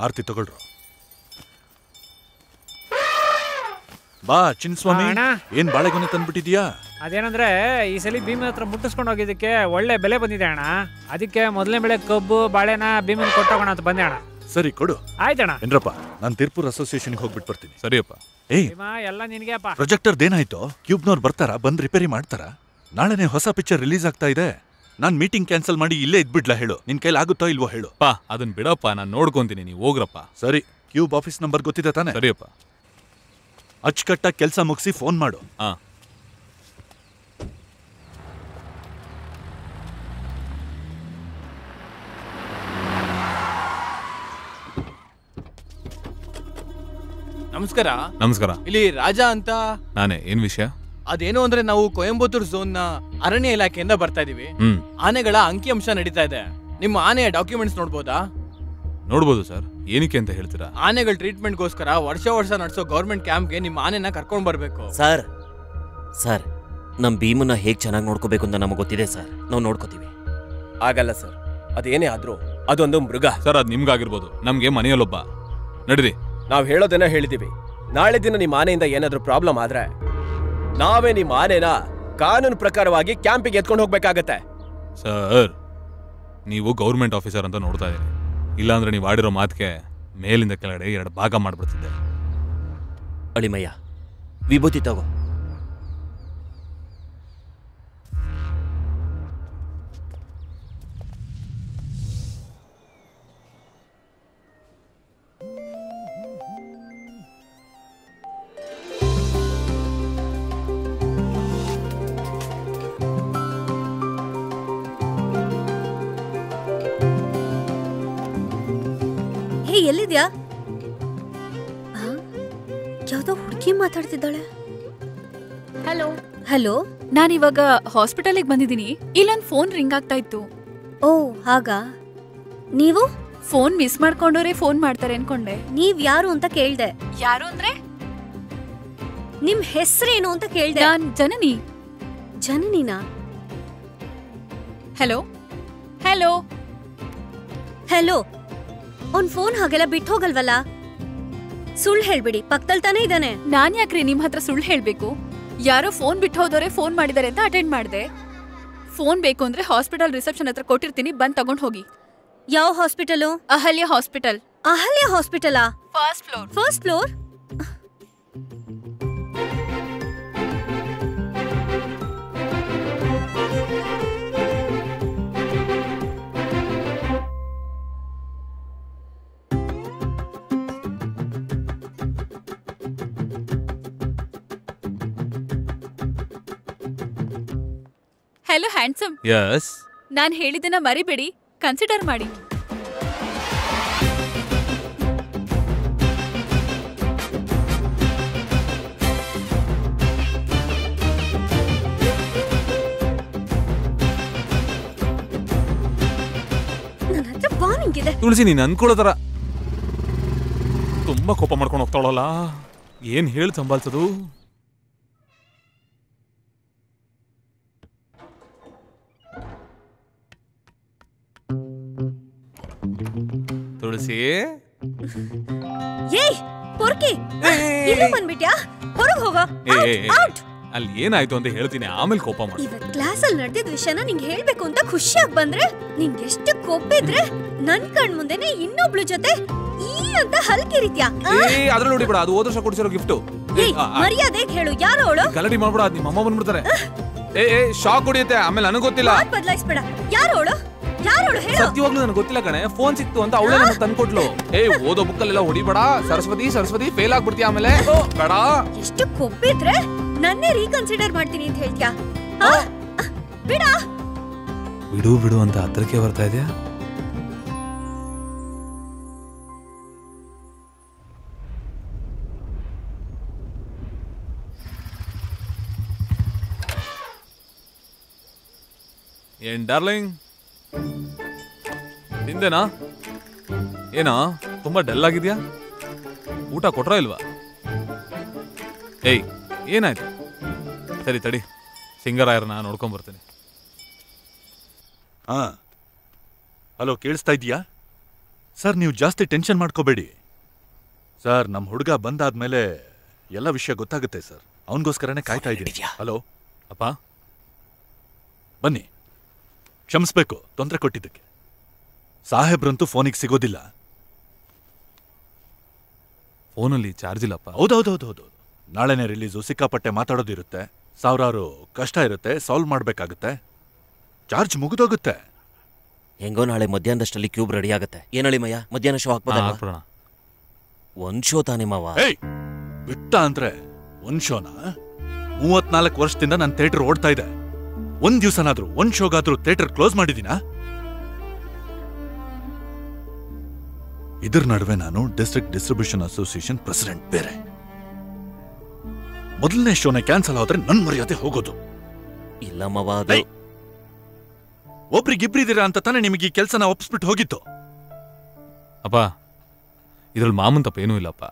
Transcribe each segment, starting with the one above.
ಆರ್ತಿ ತಗೊಳ್ರು. ಬಾ ಚಿನ್ನಸ್ವಾಮಿ, ಏನ್ ಬಾಳೆಗೊನೆ ತಂದ್ಬಿಟ್ಟಿದ್ಯಾ? ಅದೇನಂದ್ರೆ ಈ ಸಲ ಭೀಮನ ಹತ್ರ ಮುಟ್ಟಿಸ್ಕೊಂಡು ಹೋಗಿದ್ದಕ್ಕೆ ಒಳ್ಳೆ ಬೆಲೆ ಬಂದಿದೆ ಅಣ್ಣ. ಅದಕ್ಕೆ ಮೊದಲನೇ ಬೆಳೆ ಕಬ್ಬು ಬಾಳೆನ ಭೀಮನ್ ಕೊಟ್ಟೋಗೋಣ ಅಂತ ಬಂದೆ ಅಣ್ಣ. ಸರಿ ಕೊಡು. ಆಯ್ತಣ್ಣ. ಏನ್ರಪ್ಪ, ನಾನು ತಿರ್ಪೂರ್ ಅಸೋಸಿಯೇಷನ್ಗೆ ಹೋಗ್ಬಿಟ್ಟು ಬರ್ತೀನಿ. ಸರಿಯಪ್ಪ. ಎಲ್ಲ ನಿನಗೆ ಅಪ್ಪ. ಪ್ರೊಜೆಕ್ಟರ್ದೇನಾಯ್ತು? ಕ್ಯೂಬ್ನವ್ರು ಬರ್ತಾರಾ? ಬಂದ್ ರಿಪೇರಿ ಮಾಡ್ತಾರಾ? ನಾಳೆನೆ ಹೊಸ ಪಿಕ್ಚರ್ ರಿಲೀಸ್ ಆಗ್ತಾ ಇದೆ. ನಾನ್ ಮೀಟಿಂಗ್ ಕ್ಯಾನ್ಸಲ್ ಮಾಡಿ ಇಲ್ಲೇ ಇದ್ಬಿಡ್ಲಾ ಹೇಳು? ನಿನ್ ಕೈಲಿ ಆಗುತ್ತೋ ಇಲ್ವೋ ಹೇಳು? ಅದನ್ನ ಬಿಡಪ್ಪ, ನಾನು ನೋಡ್ಕೊಂತೀನಿ, ನೀವು ಹೋಗ್ರಪ್ಪ. ಸರಿ, ಕ್ಯೂಬ್ ಆಫೀಸ್ ನಂಬರ್ ಗೊತ್ತಿದೆ ತಾನೆ? ಸರಿಯಪ್ಪ. ಅಚ್ಚುಕಟ್ಟಾಗಿ ಕೆಲಸ ಮುಗಿಸಿ ಫೋನ್ ಮಾಡು. ನಮಸ್ಕಾರ. ನಮಸ್ಕಾರ. ಇಲ್ಲಿ ರಾಜ ಅಂತ. ನಾನೇ. ಏನ್ ವಿಷಯ? ಅದೇನು ಅಂದ್ರೆ ನಾವು ಕೊಯಂಬತ್ತೂರ್ ಝೋನ್ ನ ಅರಣ್ಯ ಇಲಾಖೆಯಿಂದ ಬರ್ತಾ ಇದೀವಿ. ಆನೆಗಳ ಅಂಕಿಅಂಶ ನಡೀತಾ ಇದೆ. ನಿಮ್ಮ ಆನೆಯ ಡಾಕ್ಯುಮೆಂಟ್ಸ್ ನೋಡ್ಬೋದಾ? ನೋಡ್ಬೋದು ಸರ್. ಏನಕ್ಕೆ ಅಂತ ಹೇಳ್ತೀರಾ? ಆನೆಗಳ ಟ್ರೀಟ್ಮೆಂಟ್ ಗೋಸ್ಕರ ವರ್ಷ ನಡೆಸೋ ಗೌರ್ಮೆಂಟ್ ಕ್ಯಾಂಪ್ಗೆ ನಿಮ್ಮ ಆನೆನ ಕರ್ಕೊಂಡ್ ಬರ್ಬೇಕು. ಸರ್ ನಮ್ ಭೀಮನ್ನ ಹೇಗ್ ಚೆನ್ನಾಗಿ ನೋಡ್ಕೋಬೇಕು ಅಂತ ನಮಗೆ ಗೊತ್ತಿದೆ ಸರ್. ನಾವು ನೋಡ್ಕೋತೀವಿ. ಆಗಲ್ಲ ಸರ್, ಅದೇನೇ ಆದ್ರೂ ಅದೊಂದು ಮೃಗ ಸರ್. ಅದ್ ನಿಮ್ಗಾಗಿರ್ಬೋದು, ನಮ್ಗೆ ಮನೆಯಲ್ಲೊಬ್ಬ. ನಡೀರಿ. ನಾವ್ ಹೇಳೋದನ್ನ ಹೇಳಿದೀವಿ. ನಾಳೆ ದಿನ ನಿಮ್ಮ ಆನೆಯಿಂದ ಏನಾದ್ರೂ ಪ್ರಾಬ್ಲಮ್ ಆದ್ರೆ ನಾವೇ ನಿಮ್ಮ ಆನೆನ ಕಾನೂನು ಪ್ರಕಾರವಾಗಿ ಕ್ಯಾಂಪಿಗೆ ಎತ್ಕೊಂಡು ಹೋಗ್ಬೇಕಾಗತ್ತೆ. ಸರ್, ನೀವು ಗೌರ್ಮೆಂಟ್ ಆಫೀಸರ್ ಅಂತ ನೋಡ್ತಾ ಇದೀರಿ. ಇಲ್ಲಾಂದ್ರೆ ನೀವು ಆಡಿರೋ ಮಾತಿಗೆ ಮೇಲಿಂದ ಕೆಳಗಡೆ 2 ಭಾಗ ಮಾಡ್ಬಿಡ್ತಿದ್ದೆ. ಅಳಿಮಯ್ಯ, ವಿಭೂತಿ ತಗೋ. ಎಲ್ಲಿದ್ಯಾ? ಯಾವ್ದೋ ಹುಡುಗಿ ಮಾತಾಡ್ತಿದ್ದಾಳೆ. ಹಲೋ. ಹಲೋ, ನಾನಿವಾಗ ಹಾಸ್ಪಿಟಲ್ಗೆ ಬಂದಿದ್ದೀನಿ. ಇಲ್ಲೊಂದು ಫೋನ್ ರಿಂಗ್ ಆಗ್ತಾ ಇತ್ತು. ಓ ಹಾಗಾ? ನೀವು ಫೋನ್ ಮಿಸ್ ಮಾಡ್ಕೊಂಡೋರೆ ಫೋನ್ ಮಾಡ್ತಾರೆ ಅನ್ಕೊಂಡೆ. ನೀವ್ ಯಾರು ಅಂತ ಕೇಳ್ದೆ. ಯಾರು ಅಂದ್ರೆ? ನಿಮ್ ಹೆಸರೇನು ಅಂತ ಕೇಳ್ದೆ. ನಾನ್ ಜನನಿ. ಜನನಿನಾ? Hello hello hello. ಅವ್ನ್ ಫೋನ್ ಹಾಗೆಲ್ಲ ಬಿಟ್ಟು ಹೋಗಲ್ವಲ್ಲ? ಸುಳ್ಳು ಹೇಳ್ಬಿಡಿ, ಪಕ್ಕದಲ್ಲಿ ತಾನೇ ಇದ್ದಾನೆ. ನಾನ್ ಯಾಕ್ರಿ ನಿಮ್ ಹತ್ರ ಸುಳ್ಳು ಹೇಳ್ಬೇಕು? ಯಾರೋ ಫೋನ್ ಬಿಟ್ಟು ಹೋದವ್ರೆ ಫೋನ್ ಮಾಡಿದಾರೆ ಅಂತ ಅಟೆಂಡ್ ಮಾಡ್ದೆ. ಫೋನ್ ಬೇಕು ಅಂದ್ರೆ ಹಾಸ್ಪಿಟಲ್ ರಿಸೆಪ್ಷನ್ ಹತ್ರ ಕೊಟ್ಟಿರ್ತೀನಿ, ಬಂದ್ ತಗೊಂಡ್ ಹೋಗಿ. ಯಾವ ಹಾಸ್ಪಿಟಲು? ಅಹಲ್ಯ ಹಾಸ್ಪಿಟಲ್. ಅಹಲ್ಯ ಹಾಸ್ಪಿಟಲಾ? First floor. First floor? Hello handsome. Yes. ನಾನ್ ಹೇಳಿದ್ದನ್ನ ಮರಿಬೇಡಿ, ಕನ್ಸಿಡರ್ ಮಾಡಿ. ನನ್ನ ಹತ್ರ ವಾರ್ನಿಂಗ್ ಇದೆ. ತುಳಸಿ, ನೀನ್ ಅನ್ಕೊಳ್ಳೋ ತರ ತುಂಬಾ ಕೋಪ ಮಾಡ್ಕೊಂಡು ಹೋಗ್ತಾಳಲ್ಲ, ಏನ್ ಹೇಳಿ ಸಂಭಾಳ್ಸೋದು? ತುಳಸಿ. ಏಯ್ ಪೊರ್ಕಿ, ಇಲ್ಲಿ ಬಂದ್ಬಿಟ್ಯಾ? ಹೊರಗೆ ಹೋಗ. ಅಲ್ಲಿ ಏನಾಯ್ತು ಅಂತ ಹೇಳ್ತೀನಿ, ಆಮೇಲೆ ಕೋಪ ಮಾಡಿ. ಇವತ್ ಕ್ಲಾಸ್ ಅಲ್ಲಿ ನಡೆದಿದ್ದ ವಿಷಯನ ನಿಂಗೆ ಹೇಳ್ಬೇಕು ಅಂತ ಖುಷಿಯಾಗಿ ಬಂದ್ರೆ ನಿಂಗೆ ಎಷ್ಟು ಕೊಬ್ಬಿದ್ರೆ ನನ್ ಕಣ್ ಮುಂದೆನೆ ಇನ್ನೊಬ್ಳು ಜೊತೆ ಈ ಅಂತ ಹಲ್ಕಿರಿತ್ಯಾ? ಅದ್ರಲ್ಲಿ ನೋಡಿ ಬಿಡ, ಅದು ಹೋದ ವರ್ಷ ಕೊಡ್ಸಿರೋ ಗಿಫ್ಟ್. ಮರ್ಯಾದೆ ಹೇಳು, ಯಾರು ಅವಳು? ಗಲಾಟೆ ಮಾಡ್ಬಿಡ, ನಿಮ್ಮ ಅಮ್ಮ ಬಂದ್ಬಿಡ್ತಾರೆ. ಶಾಕ್ ಹೊಡಿಯುತ್ತೆ, ಆಮೇಲೆ ನನಗೆ ಗೊತ್ತಿಲ್ಲ. ಬದಲಾಯಿಸ್ಬೇಡ. ಯಾರು ಅವಳು? ಯಾರೋಳು ಹೇಳು? ಸತ್ಯವಾಗ್ಲೂ ನನಗೆ ಗೊತ್ತಿಲ್ಲ ಕಣೆ. ಫೋನ್ ಸಿಕ್ತು ಅಂತ ಅವಳೇ ನನಗೆ ತಂದ್ಕೊಟ್ಲು. ಓದೋ ಬುಕ್ಕಲ್ಲೆಲ್ಲ ಹೊಡಿಬೇಡ, ಸರಸ್ವತಿ ಸರಸ್ವತಿ ಫೇಲ್ ಆಗ್ಬಿಡ್ತೀಯ ಆಮೇಲೆ. ಬೇಡ. ಎಷ್ಟು ಕೊಬ್ಬಿದ್ರೆ ನನ್ನೇ ರೀಕನ್ಸಿಡರ್ ಮಾಡ್ತೀನಿ ಅಂತ ಹೇಳ್ತ್ಯಾ? ಬಿಡ. ಬಿಡು ಬಿಡು ಅಂತ ಹತ್ರಕ್ಕೆ ಬರ್ತಾ ಇದೆಯಾ? ಏನ್ ಡಾರ್ಲಿಂಗ್, ತಿಂದೇನಾ? ಏನಾ ತುಂಬಾ ಡಲ್ ಆಗಿದ್ಯಾ? ಊಟ ಕೊಟ್ರ ಇಲ್ವಾ? ಏನಾಯ್ತು? ಸರಿ ತಡಿ, ಸಿಂಗರಾಯರನ್ನ ನೋಡ್ಕೊಂಡ್ ಬರ್ತೀನಿ. ಹಲೋ, ಕೇಳಿಸ್ತಾ ಇದೀಯಾ? ಸರ್ ನೀವು ಜಾಸ್ತಿ ಟೆನ್ಷನ್ ಮಾಡ್ಕೋಬೇಡಿ ಸರ್. ನಮ್ಮ ಹುಡುಗ ಬಂದಾದ್ಮೇಲೆ ಎಲ್ಲ ವಿಷಯ ಗೊತ್ತಾಗುತ್ತೆ ಸರ್. ಅವನಿಗೋಸ್ಕರನೇ ಕಾಯ್ತಾ ಇದ್ದೀನಿ. ಹಲೋ ಅಪ್ಪ, ಬನ್ನಿ. ಕ್ಷಮಿಸ್ಬೇಕು ತೊಂದರೆ ಕೊಟ್ಟಿದ್ದಕ್ಕೆ. ಸಾಹೇಬ್ರಂತೂ ಫೋನಿಗೆ ಸಿಗೋದಿಲ್ಲ. ಫೋನಲ್ಲಿ ಚಾರ್ಜ್ ಇಲ್ಲಪ್ಪ. ಹೌದೌದೌದೌದು. ನಾಳೆನೇ ರಿಲೀಸು. ಸಿಕ್ಕಾಪಟ್ಟೆ ಮಾತಾಡೋದಿರುತ್ತೆ, ಸಾವಿರಾರು ಕಷ್ಟ ಇರುತ್ತೆ, ಸಾಲ್ವ್ ಮಾಡ್ಬೇಕಾಗುತ್ತೆ. ಚಾರ್ಜ್ ಮುಗಿದೋಗುತ್ತೆ. ಹೆಂಗೋ ನಾಳೆ ಮಧ್ಯಾಹ್ನದಷ್ಟಲ್ಲಿ ಕ್ಯೂಬ್ ರೆಡಿ ಆಗತ್ತೆ. ಏನಳಿ ಮಯ್ಯ, ಮಧ್ಯಾಹ್ನ ಶೋ ಹಾಕ್ಬೋದಾ? ಒಂದ್ ಶೋ ತಾನೇ ಮಾವ. ಬಿಟ್ಟ ಅಂದ್ರೆ ಒಂದ್ ಶೋನ? 34 ವರ್ಷದಿಂದ ನನ್ನ ಥಿಯೇಟರ್ ಓಡ್ತಾ ಇದೆ. ಒಂದ್ ದಿವ್ಸನಾದ್ರೂ ಒಂದ್ ಶೋಗಾದ್ರೂ ಥಿಯೇಟರ್ ಕ್ಲೋಸ್ ಮಾಡಿದೀನಾ? ಇದ್ರ ನಡುವೆ ನಾನು ಡಿಸ್ಟ್ರಿಕ್ಟ್ ಡಿಸ್ಟ್ರಿಬ್ಯೂಷನ್ ಅಸೋಸಿಯೇಷನ್ ಪ್ರೆಸಿಡೆಂಟ್ ಬೇರೆ. ಮೊದಲನೇ ಶೋನ ಕ್ಯಾನ್ಸಲ್ ಆದ್ರೆ ನನ್ ಮರ್ಯಾದೆ ಹೋಗೋದು. ಇಲ್ಲ ಮಾವ, ಅದು ಒಬ್ರಿಗಿಬ್ರಿದ್ದೀರಾ ಅಂತ ತಾನೇ ನಿಮಗೆ ಈ ಕೆಲ್ಸನ ಒಪ್ಪಿಸ್ಬಿಟ್ಟು ಹೋಗಿತ್ತು. ಅಪ್ಪ, ಇದ್ರಲ್ಲಿ ಮಾಮನ್ ತಪ್ಪ ಏನೂ ಇಲ್ಲಪ್ಪ.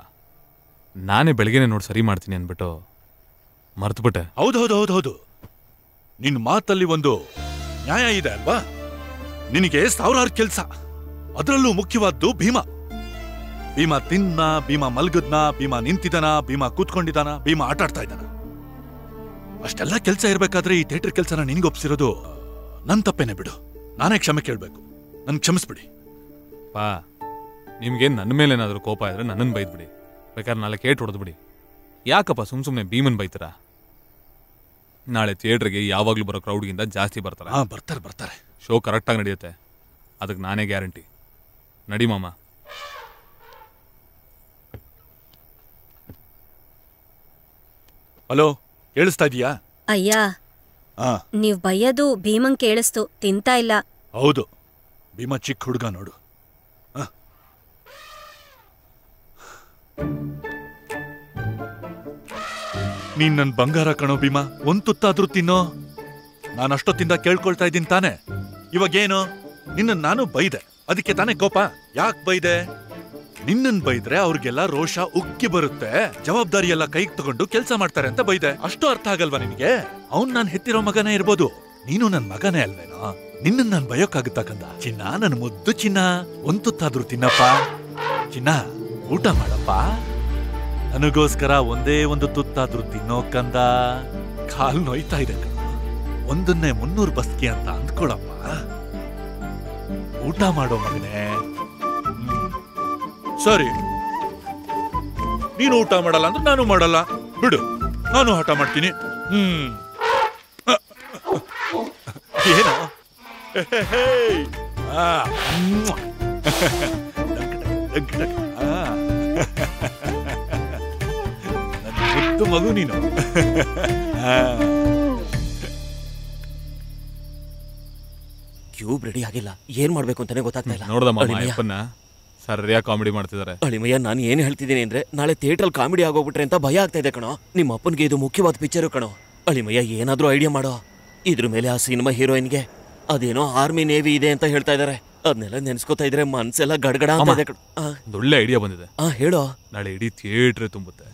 ನಾನೇ ಬೆಳಗ್ಗೆನೆ ನೋಡಿ ಸರಿ ಮಾಡ್ತೀನಿ ಅಂದ್ಬಿಟ್ಟು ಮರ್ತುಬಿಟ್ಟೆ. ಹೌದೌದೌದೌದು. ನಿನ್ ಮಾತಲ್ಲಿ ಒಂದು ನ್ಯಾಯ ಇದೆ ಅಲ್ವಾ? ನಿನಗೆ ಸಾವಿರಾರು ಕೆಲ್ಸ, ಅದರಲ್ಲೂ ಮುಖ್ಯವಾದ್ದು ಭೀಮಾ. ಭೀಮಾ ತಿನ್ನ, ಭೀಮಾ ಮಲ್ಗದ್ನ, ಭೀಮಾ ನಿಂತಿದ್ದಾನ, ಭೀಮಾ ಕೂತ್ಕೊಂಡಿದ್ದಾನ, ಭೀಮಾ ಆಟಾಡ್ತಾ ಇದ್ದಾನ. ಅಷ್ಟೆಲ್ಲ ಕೆಲ್ಸ ಇರ್ಬೇಕಾದ್ರೆ ಈ ಥಿಯೇಟರ್ ಕೆಲ್ಸನ ನಿನ್ಗೊಪ್ಸಿರೋದು ನನ್ ತಪ್ಪೇನೆ ಬಿಡು. ನಾನೇ ಕ್ಷಮೆ ಕೇಳ್ಬೇಕು. ನನ್ ಕ್ಷಮಿಸ್ಬಿಡಿ. ಪಾ, ನಿಮ್ಗೇನು ನನ್ನ ಮೇಲೆ ಏನಾದರೂ ಕೋಪ ಇದ್ರೆ ನನ್ನನ್ನು ಬೈದ್ಬಿಡಿ. ಬೇಕಾದ್ರೆ ನಾಳೆ ಕೇಟ್ ಹೊಡೆದ್ಬಿಡಿ. ಯಾಕಪ್ಪ ಸುಮ್ಮನೆ ಭೀಮನ್ ಬೈತೀರಾ? ನಾಳೆ ಥಿಯೇಟ್ರಿಗೆ ಯಾವಾಗಲೂ ಬರೋ ಕ್ರೌಡ್ಗಿಂತ ಜಾಸ್ತಿ ಬರ್ತಾರೆ. ಬರ್ತಾರೆ. ಶೋ ಕರೆಕ್ಟಾಗಿ ನಡೆಯುತ್ತೆ, ಅದಕ್ಕೆ ನಾನೇ ಗ್ಯಾರಂಟಿ. ನಡಿ ಮಾಮ. ಹಲೋ, ಕೇಳಿಸ್ತಾ ಇದೀಯಾ? ಅಯ್ಯ, ನೀವ್ ಬೈಯೋದು ಭೀಮಂಗ್ ಕೇಳಿಸ್ತು, ತಿಂತಾ ಇಲ್ಲ. ಹೌದು, ಭೀಮಾ ಚಿಕ್ಕ ಹುಡುಗ ನೋಡು. ನೀನ್ ನನ್ ಬಂಗಾರ ಕಣೋ ಭೀಮಾ. ಒಂದ್ ತುತ್ತಾದ್ರೂ ತಿನ್ನೋ. ನಾನಷ್ಟೊತ್ತಿಂದ ಕೇಳ್ಕೊಳ್ತಾ ಇದ್ದೀನಿ ತಾನೆ. ಇವಾಗೇನು? ನಿನ್ನ ನಾನು ಬೈದೆ, ಅದಕ್ಕೆ ತಾನೇ ಕೋಪ. ಯಾಕೆ ಬೈದೆ? ನಿನ್ನನ್ ಬೈದ್ರೆ ಅವ್ರಿಗೆಲ್ಲ ರೋಷ ಉಕ್ಕಿ ಬರುತ್ತೆ, ಜವಾಬ್ದಾರಿ ಎಲ್ಲ ಕೈಗೆ ತಗೊಂಡು ಕೆಲಸ ಮಾಡ್ತಾರೆ ಅಂತ ಬೈದೆ. ಅಷ್ಟು ಅರ್ಥ ಆಗಲ್ವಾ ನಿನಗೆ? ಅವ್ನ್ ನಾನ್ ಹೆತ್ತಿರೋ ಮಗನೇ ಇರ್ಬೋದು, ನೀನು ನನ್ ಮಗನೇ ಅಲ್ವೇನೋ. ನಿನ್ನ ನಾನ್ ಬಯೋಕ್ಕಾಗುತ್ತಾ ಕಂದ? ಚಿನ್ನ, ನನ್ ಮುದ್ದು ಚಿನ್ನ, ಒಂದ್ ತುತ್ತಾದ್ರೂ ತಿನ್ನಪ್ಪ. ಚಿನ್ನ, ಊಟ ಮಾಡಪ್ಪ. ನನಗೋಸ್ಕರ ಒಂದೇ ಒಂದು ತುತ್ತಾದ್ರೂ ತಿನ್ನೋ ಕಂದ. ಕಾಲ್ ನೋಯ್ತಾ ಇದೆ, ಒಂದನ್ನೇ 300 ಬಸ್ಕಿ ಅಂತ ಅಂದ್ಕೊಳಪ್ಪ. ಊಟ ಮಾಡೋ ಮಗನೇ. ಸರಿ, ನೀನು ಊಟ ಮಾಡಲ್ಲ ಅಂದ್ರೆ ನಾನು ಮಾಡಲ್ಲ ಬಿಡು. ನಾನು ಹಠ ಮಾಡ್ತೀನಿ. ಏನೋ ಮುದ್ದು ಮಗು ನೀನು. ಕ್ಯೂಬ್ ರೆಡಿ ಆಗಿಲ್ಲ, ಏನ್ ಮಾಡ್ಬೇಕು ಅಂತಾನೆ ಗೊತ್ತಾಗ್ತಾ ಇಲ್ಲ. ನೋಡ್ದಮ್ಮ, ಸರಿಯಾಗಿ ಕಾಮಿಡಿ ಮಾಡ್ತಿದ್ದಾರೆ. ಅಳಿಮಯ್ಯ, ನಾನು ಏನ್ ಹೇಳ್ತಿದ್ದೀನಿ ಅಂದ್ರೆ ನಾಳೆ ಥಿಯೇಟ್ರಲ್ಲಿ ಕಾಮಿಡಿ ಆಗೋಗ್ಬಿಟ್ರೆ ಅಂತ ಭಯ ಆಗ್ತಾ ಇದೆ ಕಣೋ. ನಿಮ್ಮ ಅಪ್ಪನ್ಗೆ ಇದು ಮುಖ್ಯವಾದ ಪಿಕ್ಚರು ಕಣೋ. ಅಳಿಮಯ್ಯ, ಏನಾದ್ರೂ ಐಡಿಯಾ ಮಾಡೋ. ಇದ್ರ ಮೇಲೆ ಆ ಸಿನಿಮಾ ಹೀರೋಯಿನ್ಗೆ ಅದೇನೋ ಆರ್ಮಿ ನೇವಿ ಇದೆ ಅಂತ ಹೇಳ್ತಾ ಇದಾರೆ. ಅದನ್ನೆಲ್ಲ ನೆನ್ಸ್ಕೊತಾ ಇದ್ರೆ ಮನ್ಸೆಲ್ಲ ಗಡ್ಗಡ ಅಂತ ಇದೆ. ಒಳ್ಳೆ ಐಡಿಯಾ ಬಂದಿದೆ. ಹೇಳೋ. ನಾಳೆ ಇಡೀ ಥಿಯೇಟ್ರೇ ತುಂಬುತ್ತೆ.